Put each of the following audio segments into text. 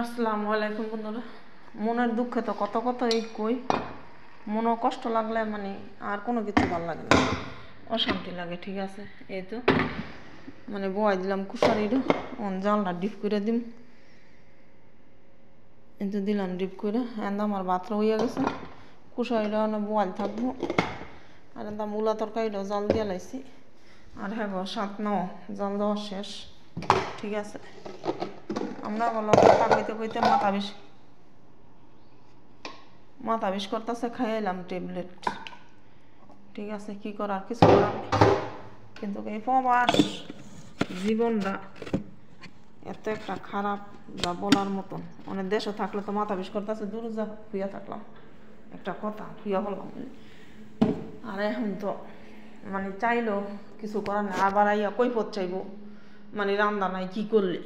আসসালামু আলাইকুম বন্ধুরা। মনের দুঃখে তো কত কত এই কই, মনে কষ্ট লাগলে মানে আর কোনো কিছু ভালো লাগে না, অশান্তি লাগে। ঠিক আছে, এই তো মানে বয়াই দিলাম কুসারিরও জালটা ডিপ করে দিম, এই তো দিলাম ডিপ করে। এন্দা আমার ভাতটা হইয়া গেছে, কুসারিটা বয়াল থাকবো। আর এন্দা মূলা তরকারিটাও জাল দিয়ে লাইছি। আর হ্যাঁ গো, সাত নাও জাল দেওয়া শেষ। ঠিক আছে, আমরা বলো কথা কইতে কইতে মাথা বিষ করতেছে, খাইলাম ট্যাবলেট। ঠিক আছে, কি করার, কিছু করার নেই। কিন্তু এই প্রবাস জীবনটা এত একটা খারাপ যা বলার মতন। অনেক দেশে থাকলে তো মাথা বিষ করতেছে, দূর যা খুইয়া থাকলাম, একটা কথা খুইয়া বললাম। আর এখন তো মানে চাইলেও কিছু করার নেই। আবার আইয়া কৈফত চাইব, মানে রান্না নাই, কি করলি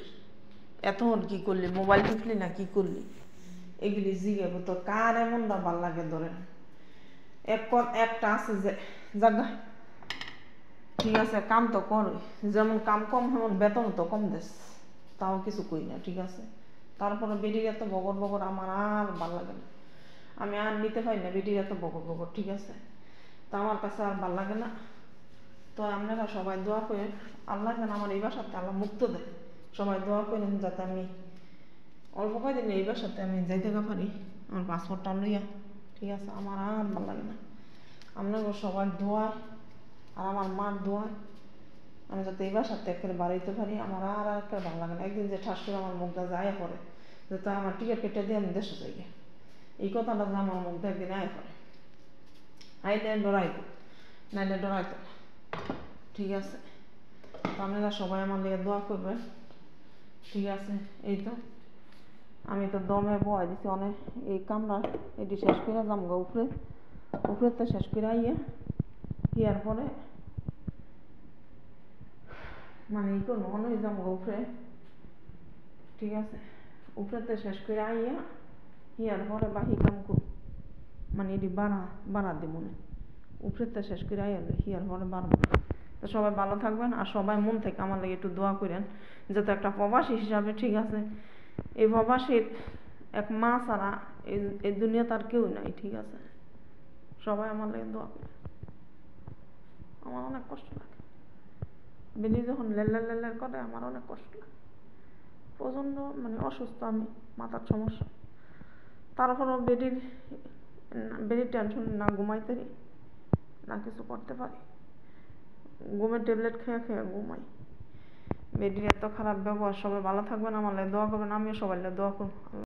এতক্ষণ, কি করলি, মোবাইল টিপলি না কি করলি, এগুলি জিজ্ঞাবো। তো কার এমনটা ভাল লাগে ধরেন, একটা আছে যে জাগা। ঠিক আছে, কাম তো করে, যেমন কাম কম তেমন বেতন তো কম দেশ, তাও কিছু কই না। ঠিক আছে, তারপরে বেডির এত বগর বগর আমার আর ভাল লাগে না। আমি আর নিতে পারি না বেডির এত বগর বগর। ঠিক আছে, তা আমার কাছে আর ভাল লাগে না। তো আপনারা সবাই দোয়া করে, আল্লাহ যেন আমার এই বাসাতে আল্লাহ মুক্ত দেয়। সবাই দোয়া করেন যাতে আমি অল্প কয়দিন এই বাসাতে আমি যাইতে পারি, আমার পাসপোর্টটা লইয়া। ঠিক আছে, আমার আর ভালো লাগে না। আপনাদের সবার দোয়ায় আর আমার মার দোয়ায় আমি যাতে এই বাসাতে একেবারে বাড়াইতে পারি, আমার আর একটা ভালো লাগে না। একদিন যে ঠাস করে আমার মুখটা যায় পড়ে যে তা আমার টিকিট কেটে দিয়ে আমি দেশে যাই, এই কথাটা যে আমার মুখটা একদিন আয় পড়ে। আইলে ডরাইতো, নাইলে ডরাইতো না। ঠিক আছে, তো আপনারা সবাই আমার লিগে দোয়া করবেন। ঠিক আছে, এই তো আমি তো দমে বয় দিছি অনেক। এই কামরা এটি শেষ করে যাম গো উপরে তো শেষ করে আইয়া ইয়ার পরে মানে এই করবো অনেক যাম গো উপরে। ঠিক আছে, উপরেতে শেষ করে আইয়া ইয়ার পরে বাহি কাম করব, মানে এটি বাড়া দিব না। উপরেতে শেষ করে আইয়া ইয়ার পরে বাড়বো। তো সবাই ভালো থাকবেন, আর সবাই মন থেকে আমার লাগে একটু দোয়া করেন যাতে একটা প্রবাসী হিসাবে, ঠিক আছে, এই প্রবাসীর এক মা ছাড়া এই দুনিয়াতে আর কেউ নাই। ঠিক আছে, সবাই আমার লাগে দোয়া করে। আমার অনেক কষ্ট লাগে, বেনি যখন লেল্লার করে আমার অনেক কষ্ট লাগে। প্রচণ্ড মানে অসুস্থ আমি, মাথার সমস্যা। তারপরেও বেডির টেনশন, না ঘুমাইতে পারি না কিছু করতে পারি, ঘুমের ট্যাবলেট খেয়ে খেয়ে ঘুমাই। বেডির এত খারাপ ব্যবহার। সবাই ভালো থাকবেন, আমার লাগে দোয়া করবেন, আমিও সবাই লাগে দোয়া করবো।